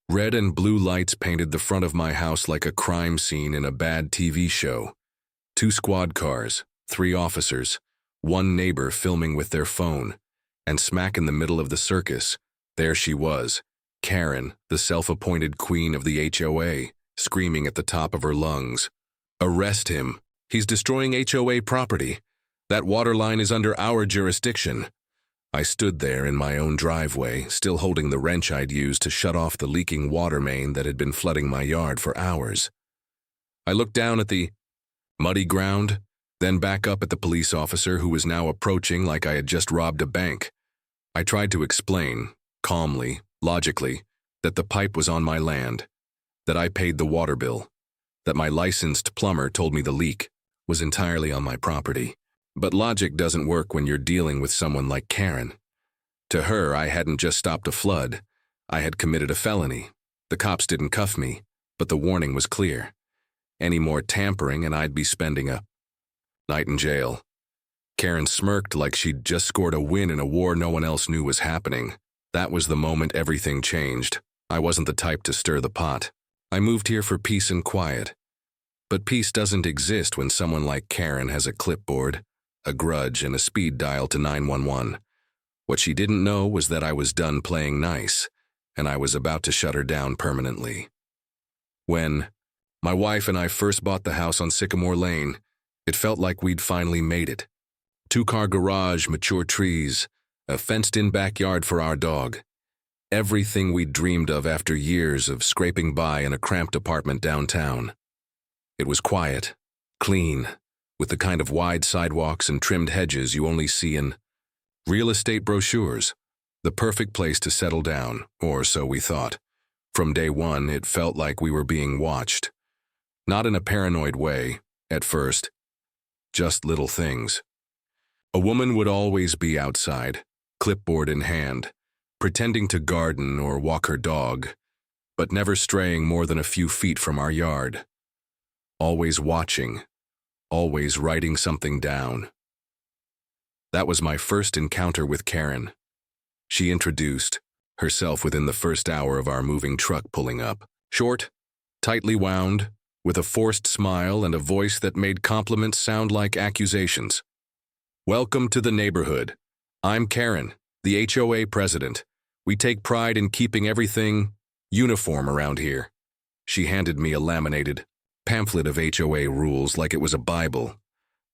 Red and blue lights painted the front of my house like a crime scene in a bad TV show. 2 squad cars, 3 officers, 1 neighbor filming with their phone, and smack in the middle of the circus, there she was, Karen, the self-appointed queen of the HOA, screaming at the top of her lungs. "Arrest him. He's destroying HOA property. That water line is under our jurisdiction." I stood there in my own driveway, still holding the wrench I'd used to shut off the leaking water main that had been flooding my yard for hours. I looked down at the muddy ground, then back up at the police officer who was now approaching like I had just robbed a bank. I tried to explain, calmly, logically, that the pipe was on my land, that I paid the water bill, that my licensed plumber told me the leak was entirely on my property. But logic doesn't work when you're dealing with someone like Karen. To her, I hadn't just stopped a flood. I had committed a felony. The cops didn't cuff me, but the warning was clear. Any more tampering and I'd be spending a night in jail. Karen smirked like she'd just scored a win in a war no one else knew was happening. That was the moment everything changed. I wasn't the type to stir the pot. I moved here for peace and quiet. But peace doesn't exist when someone like Karen has a clipboard, a grudge, and a speed dial to 911. What she didn't know was that I was done playing nice, and I was about to shut her down permanently. When my wife and I first bought the house on Sycamore Lane, it felt like we'd finally made it. 2-car garage, mature trees, a fenced-in backyard for our dog. Everything we'd dreamed of after years of scraping by in a cramped apartment downtown. It was quiet, clean, with the kind of wide sidewalks and trimmed hedges you only see in real estate brochures. The perfect place to settle down, or so we thought. From day one, it felt like we were being watched. Not in a paranoid way, at first. Just little things. A woman would always be outside, clipboard in hand, pretending to garden or walk her dog, but never straying more than a few feet from our yard. Always watching. Always writing something down. That was my first encounter with Karen. She introduced herself within the first hour of our moving truck pulling up. Short, tightly wound, with a forced smile and a voice that made compliments sound like accusations. "Welcome to the neighborhood. I'm Karen, the HOA president. We take pride in keeping everything uniform around here." She handed me a laminated pamphlet of HOA rules like it was a Bible.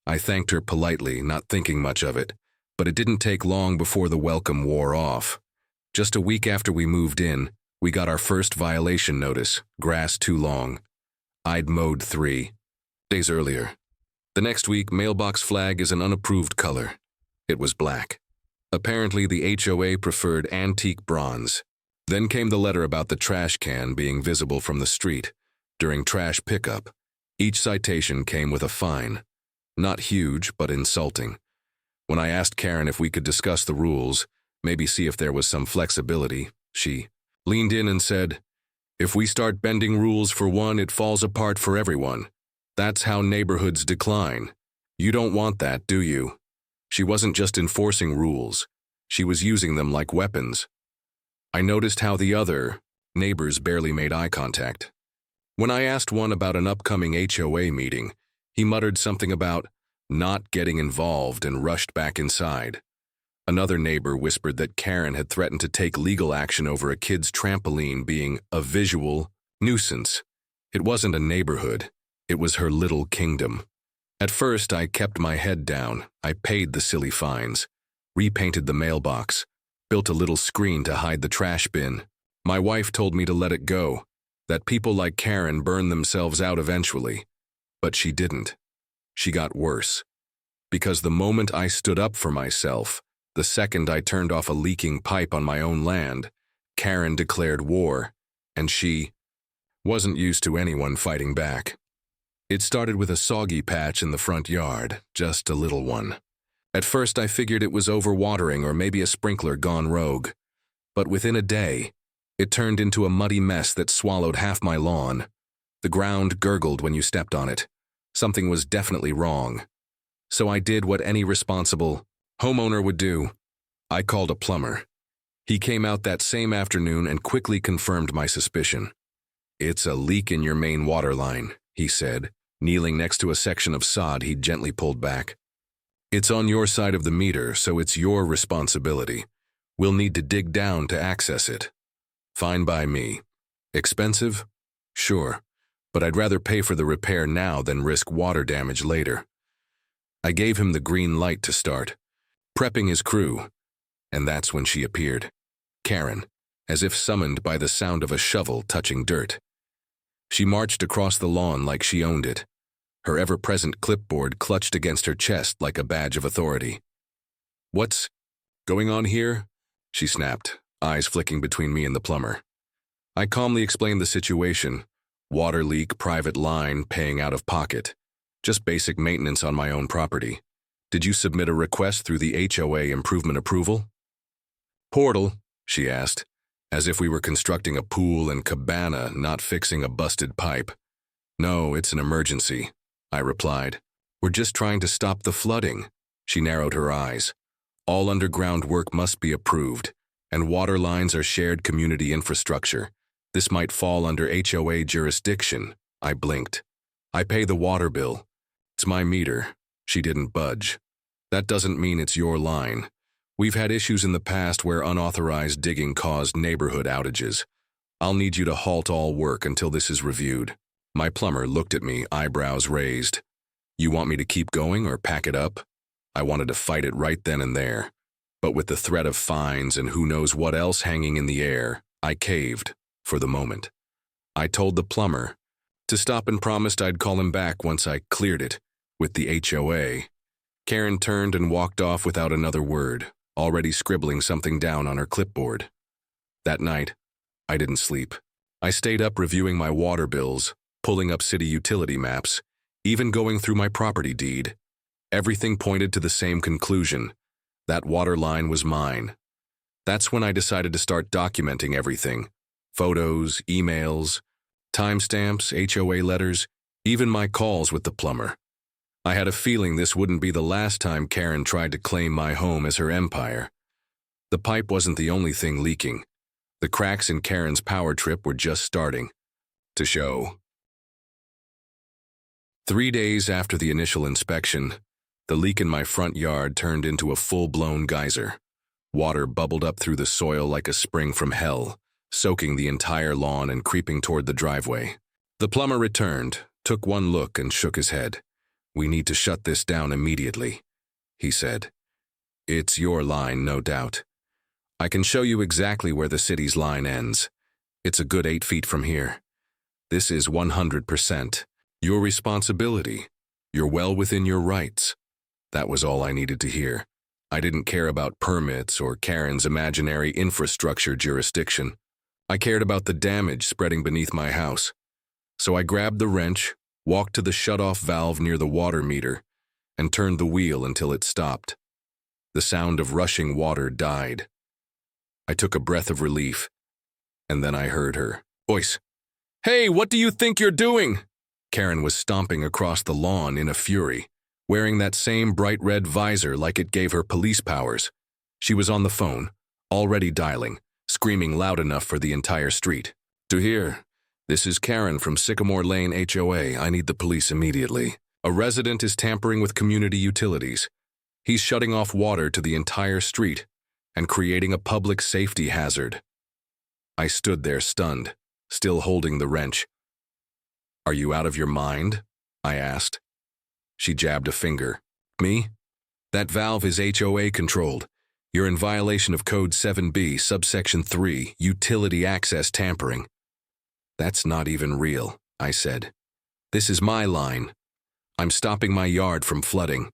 I thanked her politely, not thinking much of it, but it didn't take long before the welcome wore off. Just a week after we moved in, we got our first violation notice, grass too long. I'd mowed 3 days earlier. The next week, mailbox flag is an unapproved color. It was black. Apparently, the HOA preferred antique bronze. Then came the letter about the trash can being visible from the street during trash pickup. Each citation came with a fine. Not huge, but insulting. When I asked Karen if we could discuss the rules, maybe see if there was some flexibility, she leaned in and said, "If we start bending rules for one, it falls apart for everyone. That's how neighborhoods decline. You don't want that, do you?" She wasn't just enforcing rules. She was using them like weapons. I noticed how the other neighbors barely made eye contact. When I asked one about an upcoming HOA meeting, he muttered something about not getting involved and rushed back inside. Another neighbor whispered that Karen had threatened to take legal action over a kid's trampoline being a visual nuisance. It wasn't a neighborhood. It was her little kingdom. At first, I kept my head down. I paid the silly fines, repainted the mailbox, built a little screen to hide the trash bin. My wife told me to let it go, that people like Karen burn themselves out eventually. But she didn't. She got worse. Because the moment I stood up for myself, the second I turned off a leaking pipe on my own land, Karen declared war, and she wasn't used to anyone fighting back. It started with a soggy patch in the front yard, just a little one. At first I figured it was overwatering or maybe a sprinkler gone rogue. But within a day, it turned into a muddy mess that swallowed half my lawn. The ground gurgled when you stepped on it. Something was definitely wrong. So I did what any responsible homeowner would do. I called a plumber. He came out that same afternoon and quickly confirmed my suspicion. "It's a leak in your main water line," he said, kneeling next to a section of sod he'd gently pulled back. "It's on your side of the meter, so it's your responsibility. We'll need to dig down to access it." Fine by me. Expensive? Sure, but I'd rather pay for the repair now than risk water damage later. I gave him the green light to start, prepping his crew, and that's when she appeared. Karen, as if summoned by the sound of a shovel touching dirt. She marched across the lawn like she owned it, her ever-present clipboard clutched against her chest like a badge of authority. "What's going on here?" she snapped, eyes flicking between me and the plumber. I calmly explained the situation. Water leak, private line, paying out of pocket. Just basic maintenance on my own property. "Did you submit a request through the HOA improvement approval?" "Portal?" she asked, as if we were constructing a pool and cabana, not fixing a busted pipe. "No, it's an emergency," I replied. "We're just trying to stop the flooding." She narrowed her eyes. "All underground work must be approved, and water lines are shared community infrastructure. This might fall under HOA jurisdiction." I blinked. "I pay the water bill. It's my meter." She didn't budge. "That doesn't mean it's your line. We've had issues in the past where unauthorized digging caused neighborhood outages. I'll need you to halt all work until this is reviewed." My plumber looked at me, eyebrows raised. "You want me to keep going or pack it up?" I wanted to fight it right then and there. But with the threat of fines and who knows what else hanging in the air, I caved, for the moment. I told the plumber to stop and promised I'd call him back once I cleared it with the HOA. Karen turned and walked off without another word, already scribbling something down on her clipboard. That night, I didn't sleep. I stayed up reviewing my water bills, pulling up city utility maps, even going through my property deed. Everything pointed to the same conclusion. That water line was mine. That's when I decided to start documenting everything. Photos, emails, timestamps, HOA letters, even my calls with the plumber. I had a feeling this wouldn't be the last time Karen tried to claim my home as her empire. The pipe wasn't the only thing leaking. The cracks in Karen's power trip were just starting to show. 3 days after the initial inspection, the leak in my front yard turned into a full-blown geyser. Water bubbled up through the soil like a spring from hell, soaking the entire lawn and creeping toward the driveway. The plumber returned, took one look and shook his head. "We need to shut this down immediately," he said. "It's your line, no doubt. I can show you exactly where the city's line ends. It's a good 8 feet from here. This is 100% your responsibility. You're well within your rights." That was all I needed to hear. I didn't care about permits or Karen's imaginary infrastructure jurisdiction. I cared about the damage spreading beneath my house. So I grabbed the wrench, walked to the shut-off valve near the water meter, and turned the wheel until it stopped. The sound of rushing water died. I took a breath of relief, and then I heard her voice. "Hey, what do you think you're doing?" Karen was stomping across the lawn in a fury, wearing that same bright red visor like it gave her police powers. She was on the phone, already dialing, screaming loud enough for the entire street to hear. "This is Karen from Sycamore Lane HOA. I need the police immediately. A resident is tampering with community utilities. He's shutting off water to the entire street and creating a public safety hazard." I stood there stunned, still holding the wrench. "Are you out of your mind?" I asked. She jabbed a finger. "Me? That valve is HOA controlled. You're in violation of Code 7B, subsection 3, utility access tampering." "That's not even real," I said. "This is my line. I'm stopping my yard from flooding."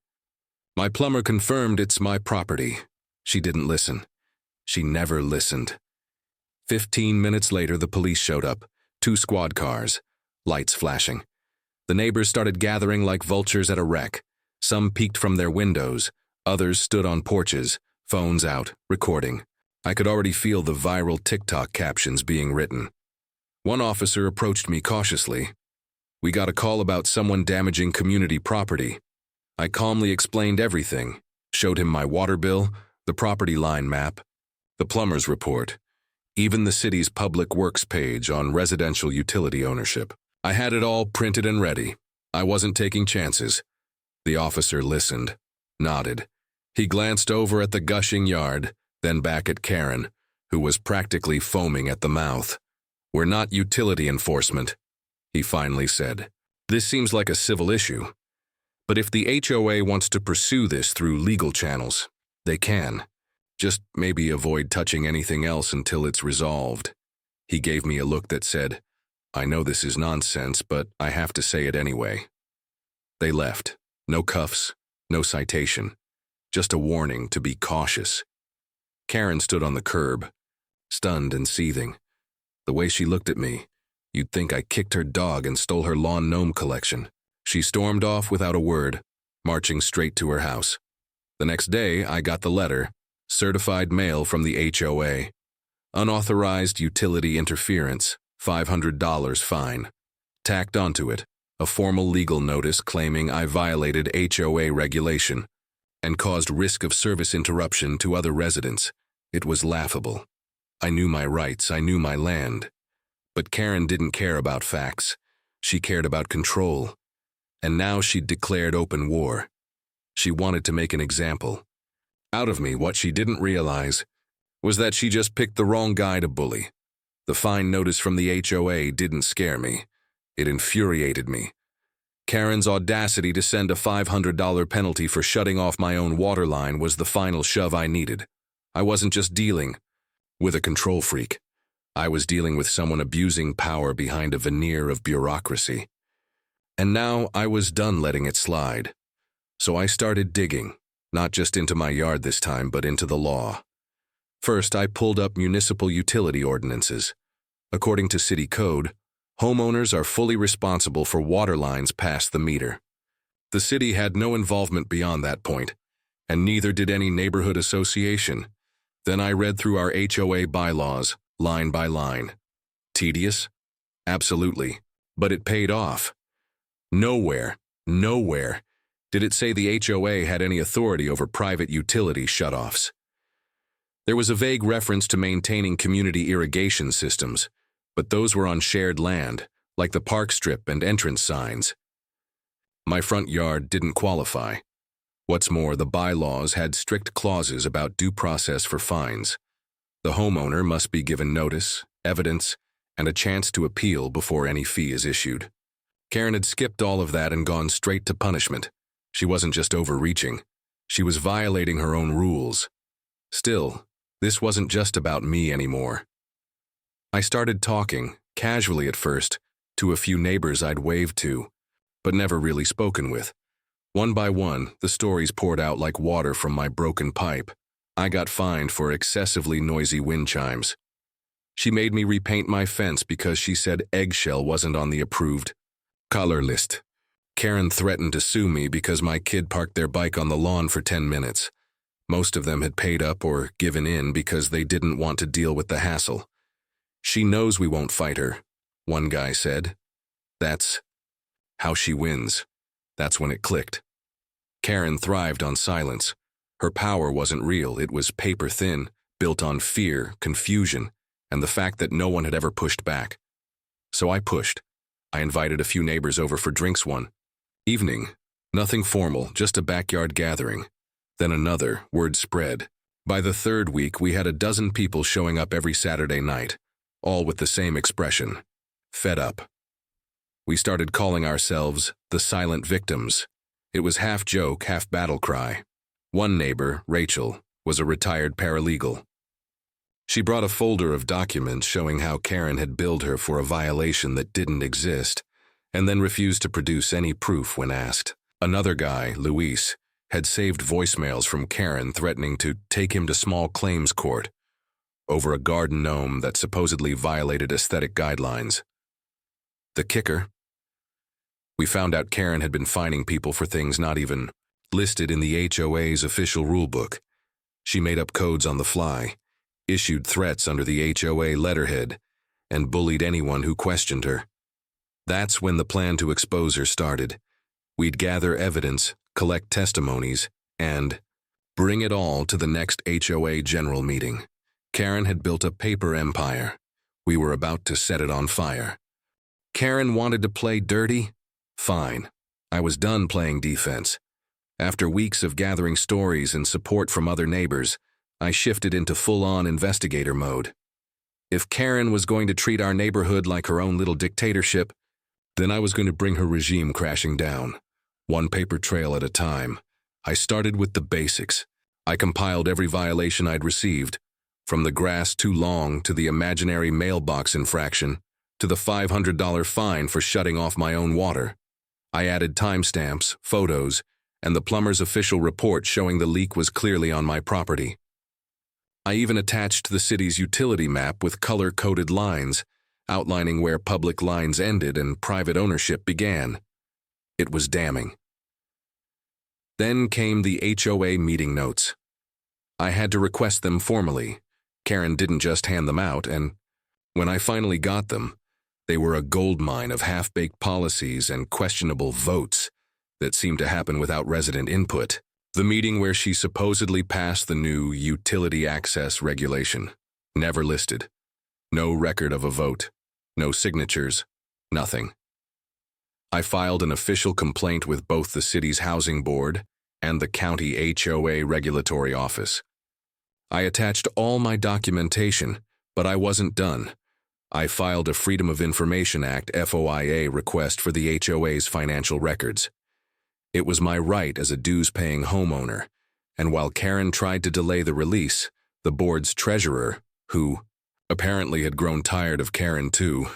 My plumber confirmed it's my property. She didn't listen. She never listened. 15 minutes later, the police showed up, 2 squad cars, lights flashing. The neighbors started gathering like vultures at a wreck. Some peeked from their windows, others stood on porches, phones out, recording. I could already feel the viral TikTok captions being written. One officer approached me cautiously. "We got a call about someone damaging community property." I calmly explained everything, showed him my water bill, the property line map, the plumber's report, even the city's public works page on residential utility ownership. I had it all printed and ready. I wasn't taking chances. The officer listened, nodded. He glanced over at the gushing yard, then back at Karen, who was practically foaming at the mouth. "We're not utility enforcement," he finally said. "This seems like a civil issue. But if the HOA wants to pursue this through legal channels, they can. Just maybe avoid touching anything else until it's resolved." He gave me a look that said, "I know this is nonsense, but I have to say it anyway." They left. No cuffs, no citation. Just a warning to be cautious. Karen stood on the curb, stunned and seething. The way she looked at me, you'd think I kicked her dog and stole her lawn gnome collection. She stormed off without a word, marching straight to her house. The next day, I got the letter, certified mail from the HOA. Unauthorized utility interference, $500 fine. Tacked onto it, a formal legal notice claiming I violated HOA regulation and caused risk of service interruption to other residents. It was laughable. I knew my rights, I knew my land. But Karen didn't care about facts. She cared about control. And now she'd declared open war. She wanted to make an example. Out of me, what she didn't realize was that she just picked the wrong guy to bully. The fine notice from the HOA didn't scare me. It infuriated me. Karen's audacity to send a $500 penalty for shutting off my own water line was the final shove I needed. I wasn't just dealing with a control freak. I was dealing with someone abusing power behind a veneer of bureaucracy. And now I was done letting it slide. So I started digging, not just into my yard this time, but into the law. First, I pulled up municipal utility ordinances. According to city code, homeowners are fully responsible for water lines past the meter. The city had no involvement beyond that point, and neither did any neighborhood association. Then I read through our HOA bylaws, line by line. Tedious? Absolutely. But it paid off. Nowhere did it say the HOA had any authority over private utility shutoffs. There was a vague reference to maintaining community irrigation systems, but those were on shared land, like the park strip and entrance signs. My front yard didn't qualify. What's more, the bylaws had strict clauses about due process for fines. The homeowner must be given notice, evidence, and a chance to appeal before any fee is issued. Karen had skipped all of that and gone straight to punishment. She wasn't just overreaching. She was violating her own rules. Still, this wasn't just about me anymore. I started talking, casually at first, to a few neighbors I'd waved to, but never really spoken with. One by one, the stories poured out like water from my broken pipe. I got fined for excessively noisy wind chimes. She made me repaint my fence because she said eggshell wasn't on the approved color list. Karen threatened to sue me because my kid parked their bike on the lawn for 10 minutes. Most of them had paid up or given in because they didn't want to deal with the hassle. "She knows we won't fight her," one guy said. "That's how she wins." That's when it clicked. Karen thrived on silence. Her power wasn't real, it was paper thin, built on fear, confusion, and the fact that no one had ever pushed back. So I pushed. I invited a few neighbors over for drinks one evening. Nothing formal, just a backyard gathering. Then another, word spread. By the third week, we had a dozen people showing up every Saturday night, all with the same expression: fed up. We started calling ourselves the silent victims. It was half joke, half battle cry. One neighbor, Rachel, was a retired paralegal. She brought a folder of documents showing how Karen had billed her for a violation that didn't exist, and then refused to produce any proof when asked. Another guy, Luis, had saved voicemails from Karen threatening to take him to small claims court over a garden gnome that supposedly violated aesthetic guidelines. The kicker? We found out Karen had been fining people for things not even listed in the HOA's official rulebook. She made up codes on the fly, issued threats under the HOA letterhead, and bullied anyone who questioned her. That's when the plan to expose her started. We'd gather evidence, collect testimonies, and bring it all to the next HOA general meeting. Karen had built a paper empire. We were about to set it on fire. Karen wanted to play dirty? Fine. I was done playing defense. After weeks of gathering stories and support from other neighbors, I shifted into full-on investigator mode. If Karen was going to treat our neighborhood like her own little dictatorship, then I was going to bring her regime crashing down. One paper trail at a time. I started with the basics. I compiled every violation I'd received, from the grass too long to the imaginary mailbox infraction, to the $500 fine for shutting off my own water. I added timestamps, photos, and the plumber's official report showing the leak was clearly on my property. I even attached the city's utility map with color-coded lines, outlining where public lines ended and private ownership began. It was damning. Then came the HOA meeting notes. I had to request them formally. Karen didn't just hand them out, and when I finally got them, they were a goldmine of half-baked policies and questionable votes that seemed to happen without resident input. The meeting where she supposedly passed the new utility access regulation. Never listed. No record of a vote. No signatures. Nothing. I filed an official complaint with both the city's housing board and the county HOA regulatory office. I attached all my documentation, but I wasn't done. I filed a Freedom of Information Act FOIA request for the HOA's financial records. It was my right as a dues-paying homeowner, and while Karen tried to delay the release, the board's treasurer, who apparently had grown tired of Karen too,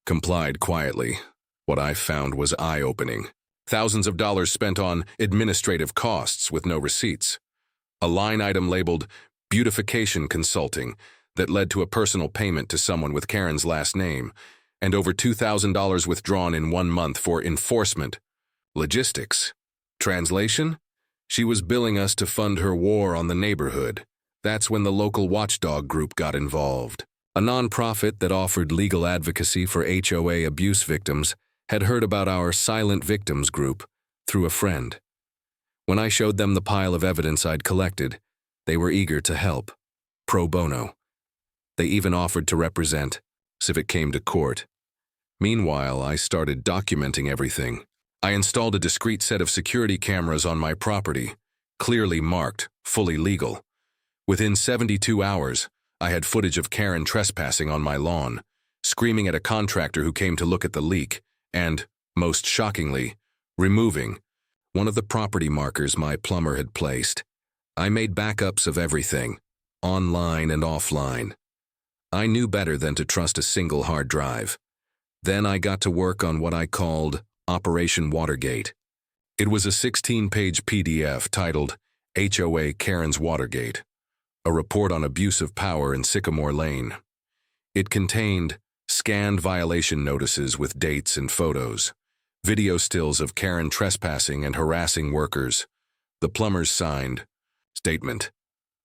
complied quietly. What I found was eye-opening. Thousands of dollars spent on administrative costs with no receipts. A line item labeled beautification consulting that led to a personal payment to someone with Karen's last name, and over $2,000 withdrawn in 1 month for enforcement. Logistics. Translation? She was billing us to fund her war on the neighborhood. That's when the local watchdog group got involved. A nonprofit that offered legal advocacy for HOA abuse victims had heard about our Silent Victims group through a friend. When I showed them the pile of evidence I'd collected, they were eager to help. Pro bono. They even offered to represent, if it came to court. Meanwhile, I started documenting everything. I installed a discreet set of security cameras on my property, clearly marked, fully legal. Within 72 hours, I had footage of Karen trespassing on my lawn, screaming at a contractor who came to look at the leak, and, most shockingly, removing one of the property markers my plumber had placed. I made backups of everything, online and offline. I knew better than to trust a single hard drive. Then I got to work on what I called Operation Watergate. It was a 16-page PDF titled HOA Karen's Watergate, a report on abuse of power in Sycamore Lane. It contained scanned violation notices with dates and photos, video stills of Karen trespassing and harassing workers, the plumber's signed statement,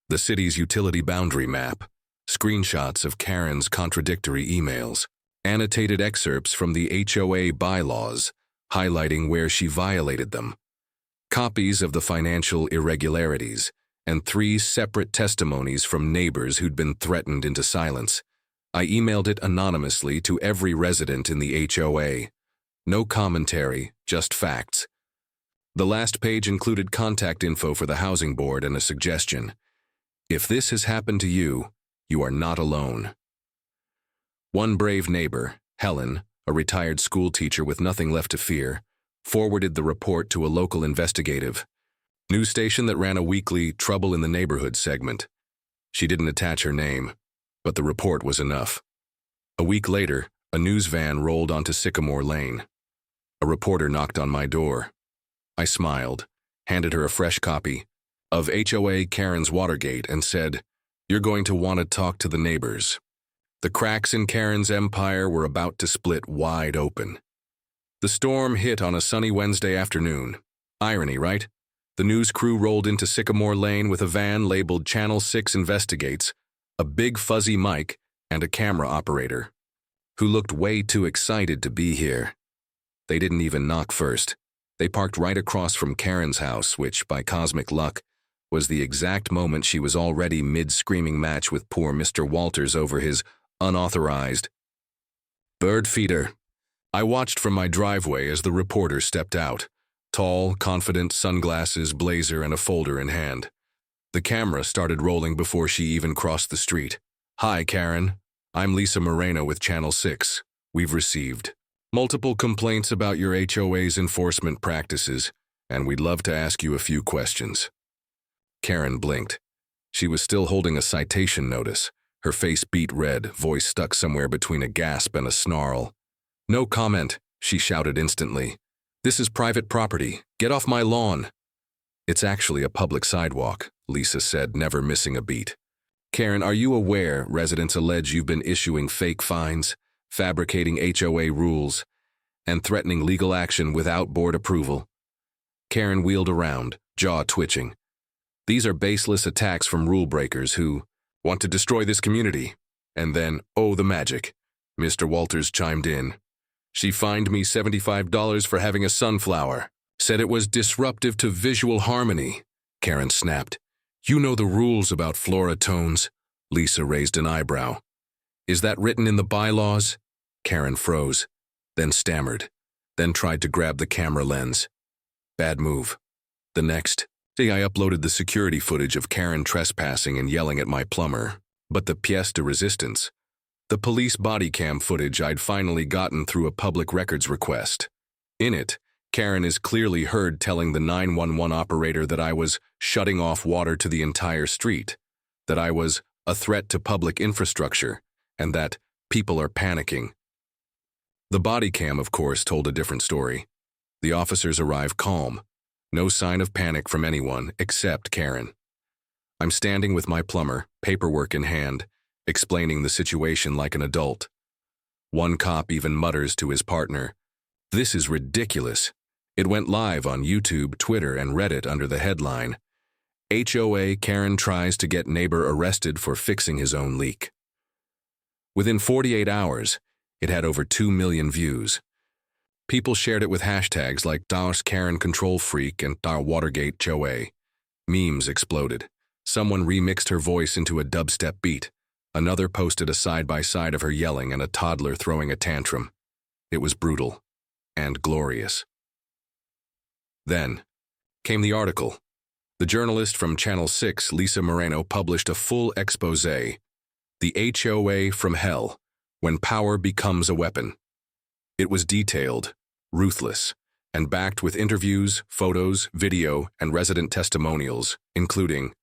the city's utility boundary map, screenshots of Karen's contradictory emails, annotated excerpts from the HOA bylaws highlighting where she violated them, copies of the financial irregularities, and 3 separate testimonies from neighbors who'd been threatened into silence. I emailed it anonymously to every resident in the HOA. No commentary, just facts. The last page included contact info for the housing board and a suggestion. If this has happened to you, you are not alone. One brave neighbor, Helen, a retired school teacher with nothing left to fear, forwarded the report to a local investigative news station that ran a weekly Trouble in the Neighborhood segment. She didn't attach her name, but the report was enough. A week later, a news van rolled onto Sycamore Lane. A reporter knocked on my door. I smiled, handed her a fresh copy of HOA Karen's Watergate and said, "You're going to want to talk to the neighbors." The cracks in Karen's empire were about to split wide open. The storm hit on a sunny Wednesday afternoon. Irony, right? The news crew rolled into Sycamore Lane with a van labeled Channel 6 Investigates, a big fuzzy mic, and a camera operator, who looked way too excited to be here. They didn't even knock first. They parked right across from Karen's house, which, by cosmic luck, was the exact moment she was already mid-screaming match with poor Mr. Walters over his unauthorized bird feeder. I watched from my driveway as the reporter stepped out, tall, confident, sunglasses, blazer, and a folder in hand. The camera started rolling before she even crossed the street. "Hi, Karen. I'm Lisa Moreno with Channel 6. We've received multiple complaints about your HOA's enforcement practices, and we'd love to ask you a few questions." Karen blinked. She was still holding a citation notice, her face beet red, voice stuck somewhere between a gasp and a snarl. "No comment," she shouted instantly. "This is private property. Get off my lawn." "It's actually a public sidewalk," Lisa said, never missing a beat. "Karen, are you aware residents allege you've been issuing fake fines, fabricating HOA rules, and threatening legal action without board approval?" Karen wheeled around, jaw twitching. "These are baseless attacks from rule breakers who want to destroy this community." And then, oh, the magic. Mr. Walters chimed in. "She fined me $75 for having a sunflower. Said it was disruptive to visual harmony." Karen snapped. "You know the rules about flora tones." Lisa raised an eyebrow. "Is that written in the bylaws?" Karen froze, then stammered, then tried to grab the camera lens. Bad move. The next day I uploaded the security footage of Karen trespassing and yelling at my plumber. But the pièce de résistance, the police body cam footage I'd finally gotten through a public records request. In it, Karen is clearly heard telling the 911 operator that I was shutting off water to the entire street, that I was a threat to public infrastructure, and that people are panicking. The body cam, of course, told a different story. The officers arrived calm. No sign of panic from anyone except Karen. I'm standing with my plumber, paperwork in hand, explaining the situation like an adult. One cop even mutters to his partner, "This is ridiculous." It went live on YouTube, Twitter, and Reddit under the headline, "HOA Karen tries to get neighbor arrested for fixing his own leak." Within 48 hours, it had over 2 million views. People shared it with hashtags like #KarenControlFreak and #Watergate HOA. Memes exploded. Someone remixed her voice into a dubstep beat. Another posted a side-by-side of her yelling and a toddler throwing a tantrum. It was brutal and glorious. Then came the article. The journalist from Channel 6, Lisa Moreno, published a full exposé. The HOA from Hell, When Power Becomes a Weapon. It was detailed, ruthless, and backed with interviews, photos, video, and resident testimonials, including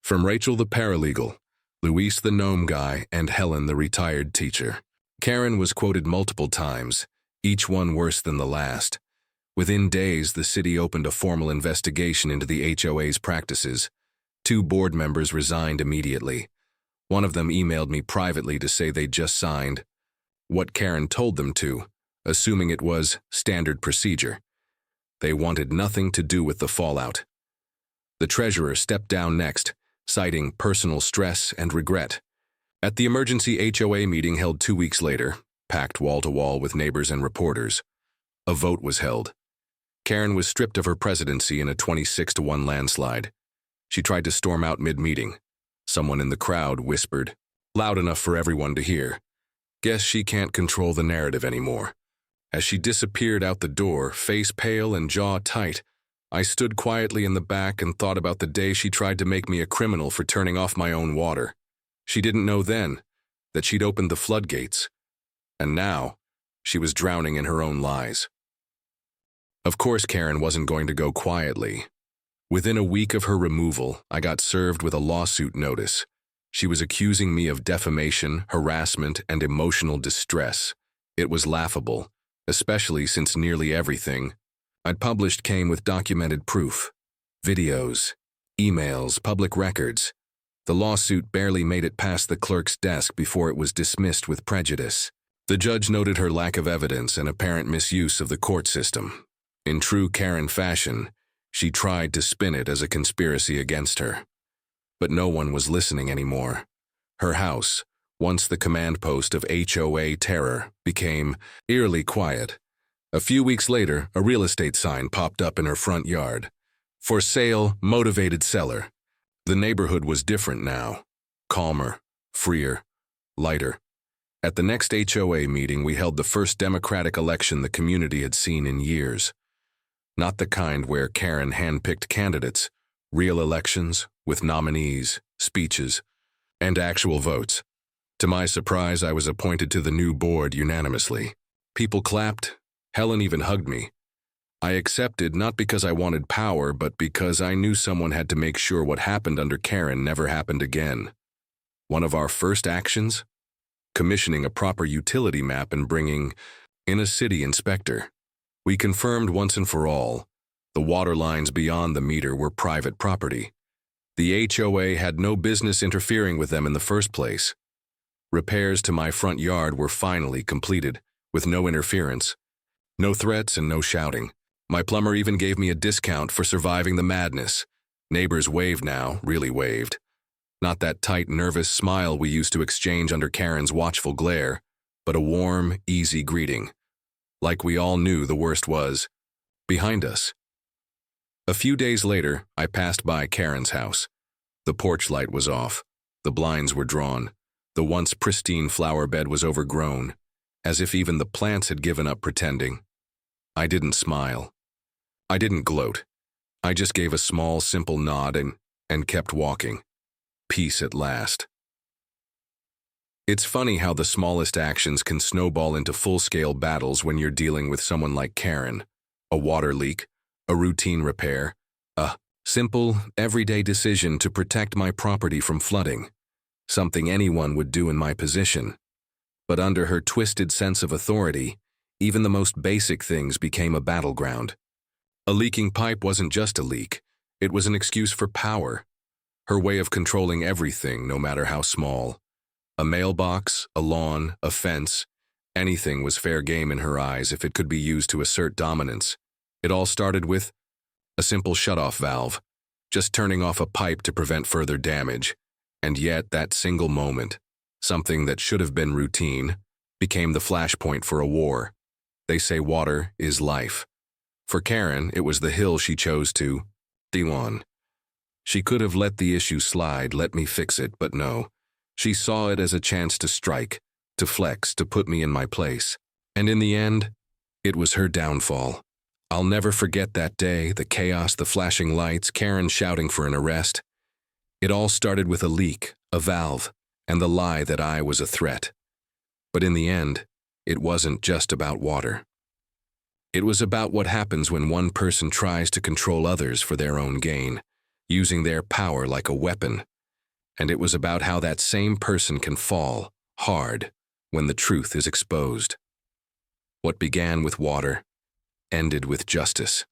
from Rachel the paralegal, Luis the gnome guy, and Helen the retired teacher. Karen was quoted multiple times, each one worse than the last. Within days, the city opened a formal investigation into the HOA's practices. 2 board members resigned immediately. One of them emailed me privately to say they'd just signed what Karen told them to, assuming it was standard procedure. They wanted nothing to do with the fallout. The treasurer stepped down next, citing personal stress and regret. At the emergency HOA meeting held 2 weeks later, packed wall-to-wall with neighbors and reporters, a vote was held. Karen was stripped of her presidency in a 26-1 landslide. She tried to storm out mid-meeting. Someone in the crowd whispered, loud enough for everyone to hear, "Guess she can't control the narrative anymore." As she disappeared out the door, face pale and jaw tight, I stood quietly in the back and thought about the day she tried to make me a criminal for turning off my own water. She didn't know then that she'd opened the floodgates, and now she was drowning in her own lies. Of course, Karen wasn't going to go quietly. Within a week of her removal, I got served with a lawsuit notice. She was accusing me of defamation, harassment, and emotional distress. It was laughable, especially since nearly everything I'd published came with documented proof. Videos, emails, public records. The lawsuit barely made it past the clerk's desk before it was dismissed with prejudice. The judge noted her lack of evidence and apparent misuse of the court system. In true Karen fashion, she tried to spin it as a conspiracy against her. But no one was listening anymore. Her house, once the command post of HOA terror, became eerily quiet. A few weeks later, a real estate sign popped up in her front yard. "For sale, motivated seller." The neighborhood was different now. Calmer, freer, lighter. At the next HOA meeting, we held the first democratic election the community had seen in years. Not the kind where Karen handpicked candidates, real elections with nominees, speeches, and actual votes. To my surprise, I was appointed to the new board unanimously. People clapped. Helen even hugged me. I accepted not because I wanted power, but because I knew someone had to make sure what happened under Karen never happened again. One of our first actions? Commissioning a proper utility map and bringing in a city inspector. We confirmed once and for all, the water lines beyond the meter were private property. The HOA had no business interfering with them in the first place. Repairs to my front yard were finally completed, with no interference. No threats and no shouting. My plumber even gave me a discount for surviving the madness. Neighbors waved now, really waved. Not that tight, nervous smile we used to exchange under Karen's watchful glare, but a warm, easy greeting. Like we all knew the worst was behind us. A few days later, I passed by Karen's house. The porch light was off. The blinds were drawn. The once pristine flower bed was overgrown, as if even the plants had given up pretending. I didn't smile. I didn't gloat. I just gave a small, simple nod and kept walking. Peace at last. It's funny how the smallest actions can snowball into full-scale battles when you're dealing with someone like Karen. A water leak, a routine repair, a simple, everyday decision to protect my property from flooding. Something anyone would do in my position. But under her twisted sense of authority, even the most basic things became a battleground. A leaking pipe wasn't just a leak. It was an excuse for power. Her way of controlling everything, no matter how small. A mailbox, a lawn, a fence, anything was fair game in her eyes if it could be used to assert dominance. It all started with a simple shut-off valve, just turning off a pipe to prevent further damage. And yet that single moment, something that should have been routine, became the flashpoint for a war. They say water is life. For Karen, it was the hill she chose to die on. She could have let the issue slide, let me fix it, but no. She saw it as a chance to strike, to flex, to put me in my place. And in the end, it was her downfall. I'll never forget that day, the chaos, the flashing lights, Karen shouting for an arrest. It all started with a leak, a valve, and the lie that I was a threat. But in the end, it wasn't just about water. It was about what happens when one person tries to control others for their own gain, using their power like a weapon. And it was about how that same person can fall hard when the truth is exposed. What began with water ended with justice.